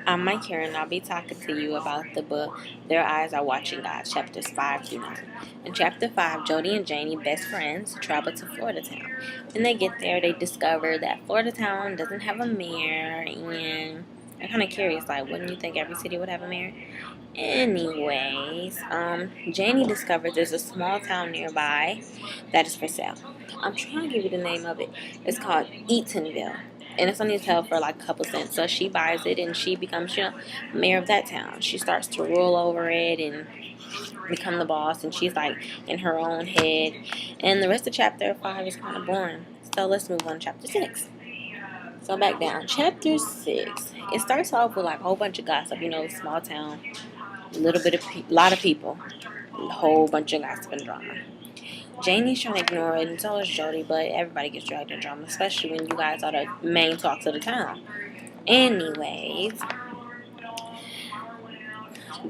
I'm Michara, and I'll be talking to you about the book Their Eyes Are Watching God, chapters 5 through 9. In chapter 5, Jody and Janie, best friends, travel to Florida Town. When they get there, they discover that Florida Town doesn't have a mayor, and they're kind of curious, like, wouldn't you think every city would have a mayor? Anyways, Janie discovers there's a small town nearby that is for sale. I'm trying to give you the name of it. It's called Eatonville. And it's only sell for like a couple cents. So she buys it and she becomes, mayor of that town. She starts to rule over it and become the boss. And she's like in her own head. And the rest of chapter 5 is kind of boring. So let's move on to chapter 6. So back down. Chapter 6. It starts off with like a whole bunch of gossip. Small town. Lot of people. A whole bunch of gossip and drama. Janie's trying to ignore it, and so is Jody, but everybody gets dragged in drama, especially when you guys are the main talks of the town. Anyways,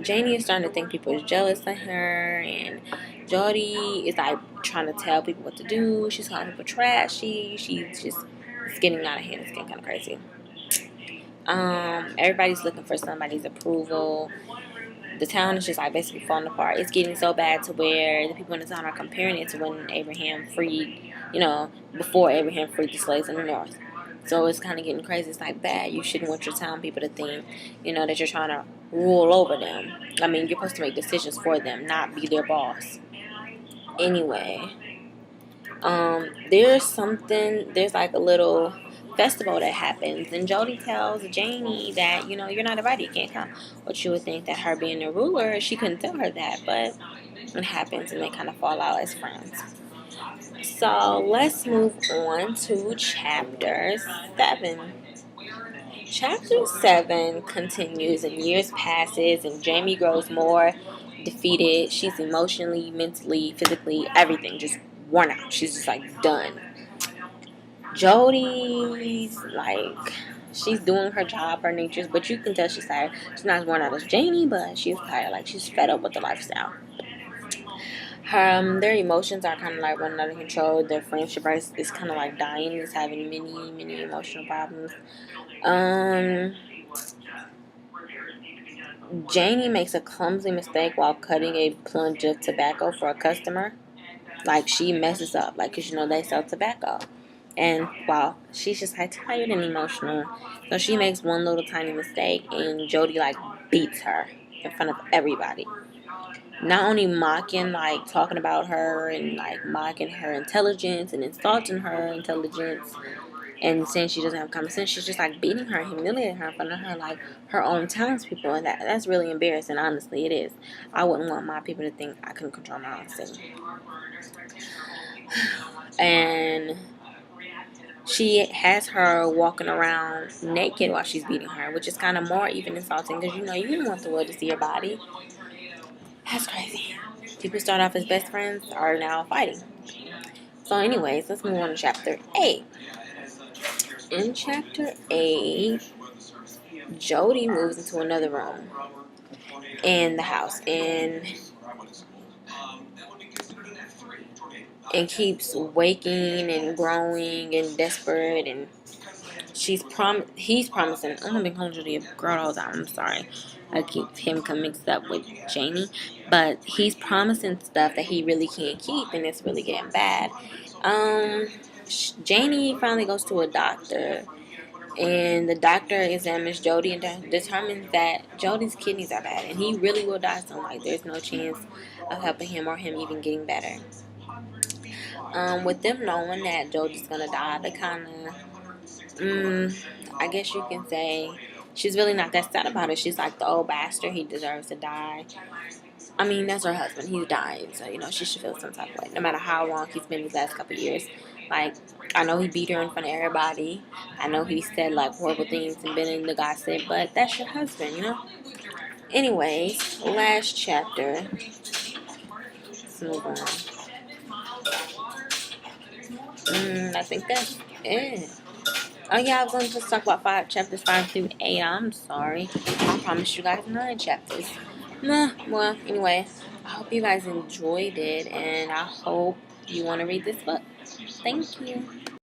Janie is starting to think people is jealous of her, and Jody is like trying to tell people what to do. She's calling people trashy. It's getting out of hand. It's getting kind of crazy. Everybody's looking for somebody's approval. The town is just like basically falling apart. It's getting so bad to where the people in the town are comparing it to when Abraham freed, before Abraham freed the slaves in the north. So it's kind of getting crazy. It's like bad. You shouldn't want your town people to think, that you're trying to rule over them. I mean, you're supposed to make decisions for them, not be their boss. Anyway, there's like a little festival that happens, and Jody tells Janie that you're not invited, you can't come. But you would think that her being a ruler, she couldn't tell her that, but it happens, and they kind of fall out as friends. So let's move on to chapter 7. Chapter 7 continues, and years passes, and Jamie grows more defeated. She's emotionally, mentally, physically, everything just worn out. She's just like done. Jody's like, she's doing her job, her natures, but you can tell she's tired. She's not as worn out as Janie, but she's tired. Like, she's fed up with the lifestyle. Their emotions are kind of like running out of control. Their friendship is kind of like dying. It's having many emotional problems. Janie makes a clumsy mistake while cutting a plunge of tobacco for a customer. Like, she messes up, like, because they sell tobacco. And wow, she's just like tired and emotional. So she makes one little tiny mistake, and Jody like beats her in front of everybody. Not only mocking, like talking about her and like mocking her intelligence and insulting her intelligence and saying she doesn't have common sense. She's just like beating her, humiliating her in front of her own townspeople, and that's really embarrassing. Honestly, it is. I wouldn't want my people to think I couldn't control my own city. And she has her walking around naked while she's beating her, which is kind of more even insulting because you didn't want the world to see your body. That's crazy. People start off as best friends are now fighting. So anyways, let's move on to chapter 8. In chapter 8, Jody moves into another room in the house and keeps waking and growing and desperate, and he's promising. I'm gonna call Jody a girl all the time. I'm sorry, I keep him mixed up with Janie, but he's promising stuff that he really can't keep, and it's really getting bad. Janie finally goes to a doctor, and the doctor examines Jody and determines that Jody's kidneys are bad, and he really will die soon. Like, there's no chance of helping him or him even getting better. With them knowing that Jody's gonna die, they kind of, I guess you can say, she's really not that sad about it. She's like, the old bastard, he deserves to die. I mean, that's her husband. He's dying, so she should feel some type of way, no matter how wrong he's been these last couple of years. Like, I know he beat her in front of everybody. I know he said like horrible things and been in the gossip, but that's your husband. Anyways, last chapter. Let's move on. I think that's it. Oh yeah, I was going to just talk about chapters 5 through 8. I'm sorry. I promised you guys 9 chapters. Well, anyway, I hope you guys enjoyed it, and I hope you want to read this book. Thank you.